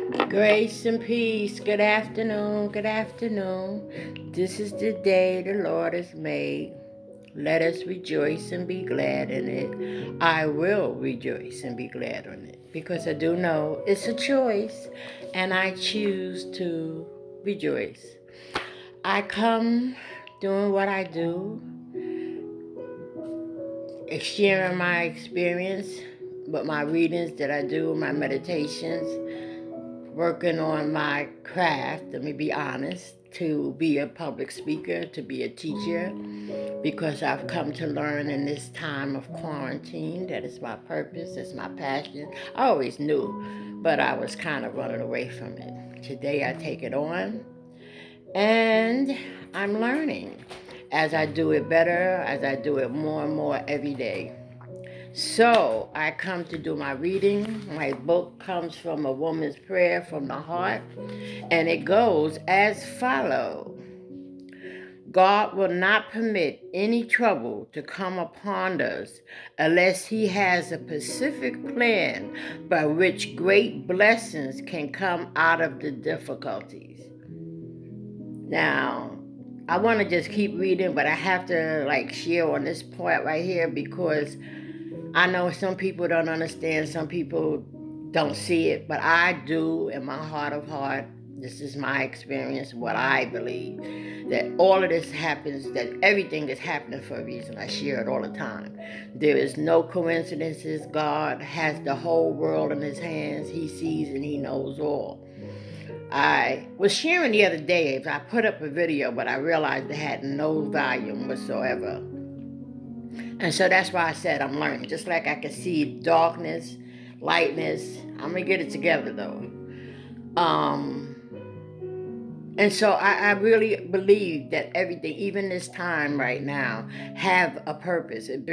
Grace and peace. Good afternoon. Good afternoon. This is the day the Lord has made. Let us rejoice and be glad in it. I will rejoice and be glad in it because I do know it's a choice and I choose to rejoice. I come doing what I do, sharing my experience, but my readings that I do, my meditations, working on my craft, let me be honest, to be a public speaker, to be a teacher, because I've come to learn in this time of quarantine that it's my purpose, it's my passion. I always knew, but I was kind of running away from it. Today I take it on and I'm learning as I do it better, as I do it more and more every day. So I come to do my reading. My book comes from A Woman's Prayer from the Heart, and it goes as follows. God will not permit any trouble to come upon us unless He has a specific plan by which great blessings can come out of the difficulties. Now, I want to just keep reading, but I have to share on this point right here because I know some people don't understand, some people don't see it, but I do in my heart of heart. This is my experience, what I believe. That all of this happens, that everything is happening for a reason. I share it all the time. There is no coincidences. God has the whole world in His hands. He sees and He knows all. I was sharing the other day, I put up a video, but I realized it had no volume whatsoever. And so that's why I said I'm learning. Just like I can see darkness, lightness. I'm gonna get it together though. Um, and so I really believe that everything, even this time right now, have a purpose. It's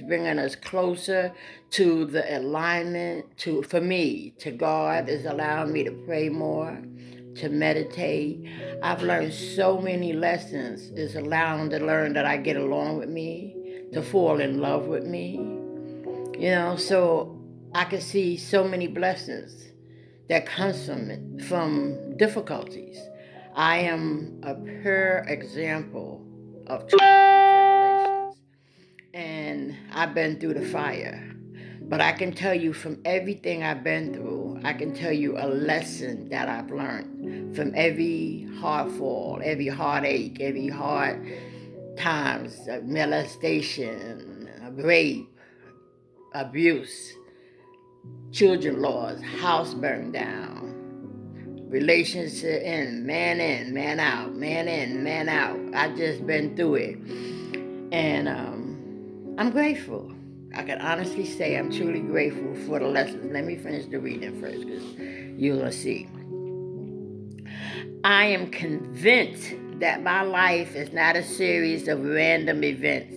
bringing us closer to the alignment. For me, to God. Is allowing me to pray more, to meditate. I've learned so many lessons. It's allowing to learn that I get along with me, to fall in love with me. So I can see so many blessings that comes from difficulties. I am a pure example of trials and tribulations, and I've been through the fire. But I can tell you from everything I've been through, I can tell you a lesson that I've learned from every hard fall, every heartache, every hard times, molestation, rape, abuse, children lost, house burned down, relationship in, man out, man in, man out. I just been through it, and I'm grateful. I can honestly say I'm truly grateful for the lessons. Let me finish the reading first, because you'll see. I am convinced that my life is not a series of random events.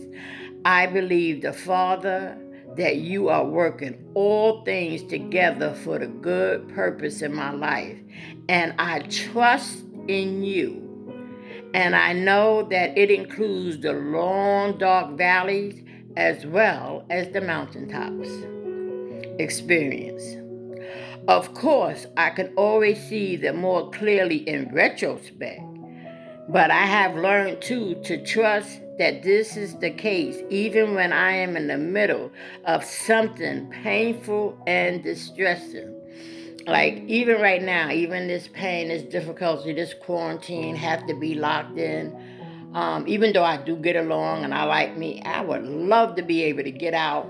I believe the Father that you are working all things together for the good purpose in my life. And I trust in you. And I know that it includes the long, dark valleys as well as the mountaintops experience. Of course, I can always see them more clearly in retrospect, but I have learned too to trust that this is the case even when I am in the middle of something painful and distressing. Like even right now, even this pain, this difficulty, this quarantine, have to be locked in. Even though I do get along and I like me, I would love to be able to get out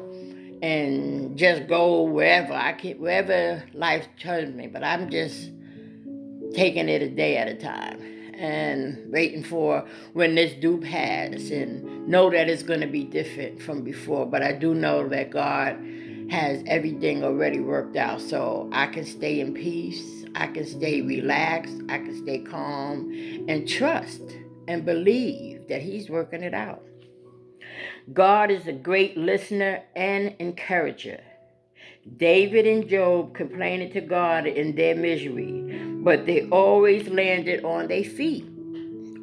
and just go wherever life turns me. But I'm just taking it a day at a time and waiting for when this do pass and know that it's going to be different from before. But I do know that God has everything already worked out, so I can stay in peace, I can stay relaxed, I can stay calm and trust and believe that He's working it out. God is a great listener and encourager. David and Job complained to God in their misery, but they always landed on their feet.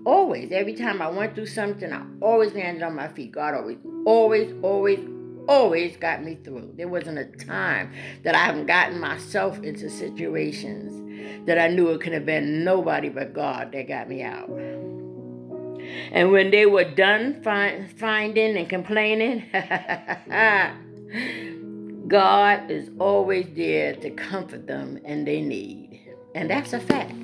Always. Every time I went through something, I always landed on my feet. God always, always, always, always got me through. There wasn't a time that I haven't gotten myself into situations that I knew it could have been nobody but God that got me out. And when they were done finding and complaining, God is always there to comfort them in their need. And that's a fact.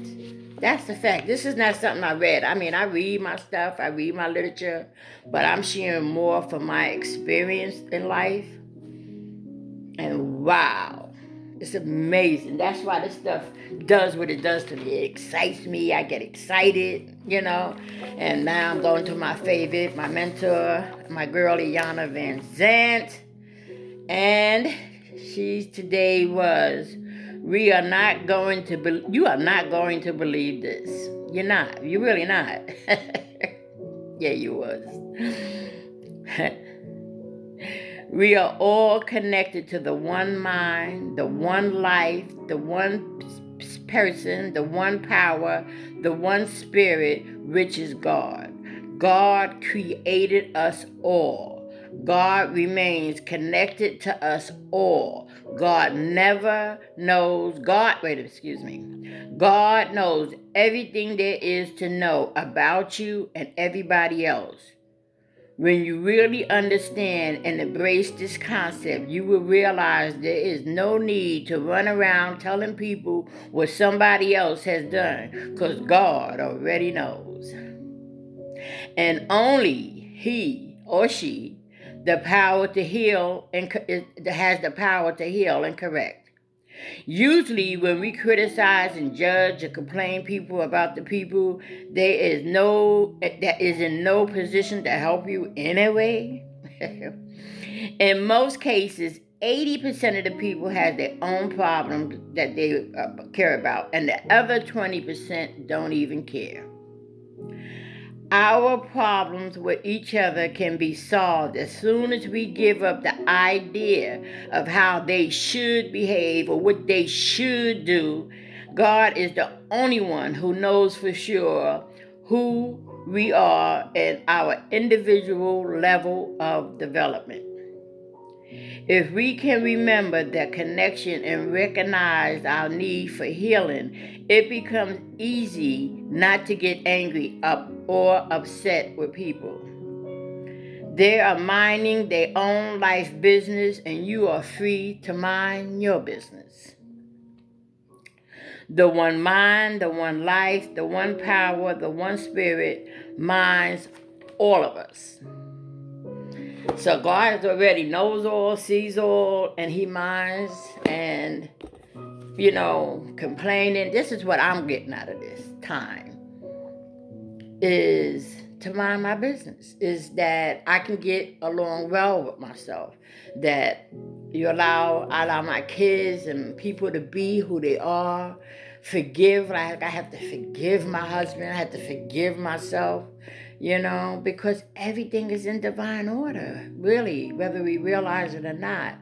That's a fact. This is not something I read. I mean, I read my stuff, I read my literature, but I'm sharing more from my experience in life. And wow, it's amazing. That's why this stuff does what it does to me. It excites me. I get excited, And now I'm going to my favorite, my mentor, my girl, Iyanla Vanzant. And she today was, you are not going to believe this. You're not. You're really not. Yeah, you was. We are all connected to the one mind, the one life, the one person, the one power, the one spirit, which is God. God created us all. God remains connected to us all. God knows everything there is to know about you and everybody else. When you really understand and embrace this concept, you will realize there is no need to run around telling people what somebody else has done, because God already knows. And only he or she has the power to heal and correct. Usually when we criticize and judge or complain people about the people that is in no position to help you anyway. In most cases, 80% of the people have their own problems that they care about, and the other 20% don't even care. Our problems with each other can be solved as soon as we give up the idea of how they should behave or what they should do. God is the only one who knows for sure who we are and our individual level of development. If we can remember that connection and recognize our need for healing, it becomes easy not to get angry or upset with people. They are minding their own life business, and you are free to mind your business. The one mind, the one life, the one power, the one spirit minds all of us. So God already knows all, sees all, and he minds. And, complaining, this is what I'm getting out of this time, is to mind my business, is that I can get along well with myself, that I allow my kids and people to be who they are, forgive, like I have to forgive my husband, I have to forgive myself, because everything is in divine order, really, whether we realize it or not.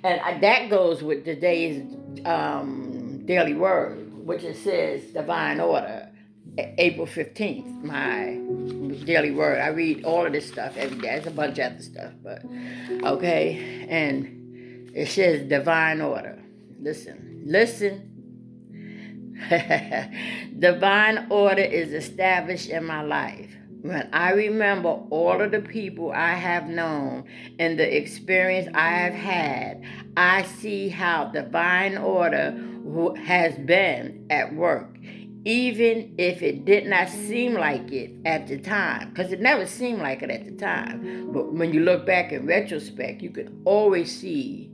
And that goes with today's daily word, which it says divine order. April 15th, my daily word. I read all of this stuff every day. It's a bunch of other stuff, but okay. And it says divine order. Listen. Divine order is established in my life. When I remember all of the people I have known and the experience I have had, I see how divine order has been at work, even if it did not seem like it at the time, because it never seemed like it at the time. But when you look back in retrospect, you can always see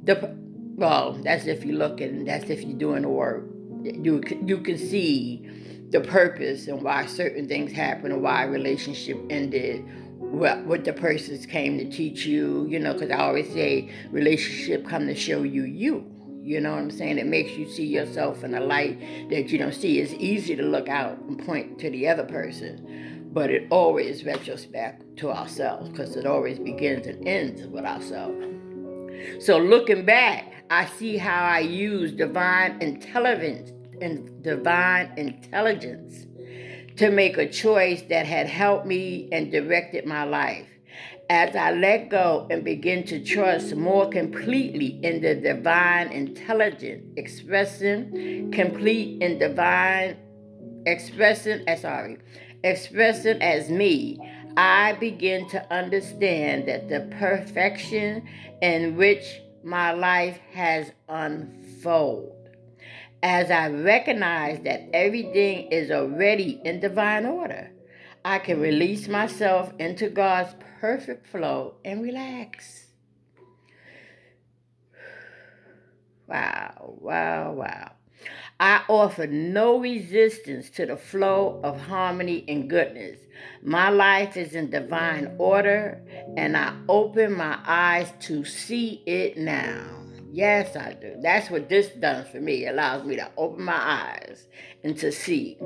that's if you're looking, that's if you're doing the work. You can see the purpose and why certain things happen, or why a relationship ended, what the persons came to teach you, because I always say relationship come to show you you. You know what I'm saying? It makes you see yourself in a light that you don't see. It's easy to look out and point to the other person, but it always retrospect to ourselves, because it always begins and ends with ourselves. So looking back, I see how I use divine intelligence to make a choice that had helped me and directed my life. As I let go and begin to trust more completely in the divine intelligence, expressing as me, I begin to understand that the perfection in which my life has unfolded. As I recognize that everything is already in divine order, I can release myself into God's perfect flow and relax. Wow, wow, wow. I offer no resistance to the flow of harmony and goodness. My life is in divine order, and I open my eyes to see it now. Yes, I do. That's what this does for me. It allows me to open my eyes and to see.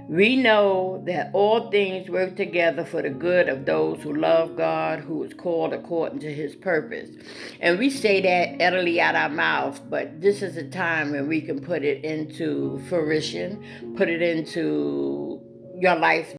We know that all things work together for the good of those who love God, who is called according to his purpose. And we say that utterly out our mouth, but this is a time when we can put it into fruition, put it into your life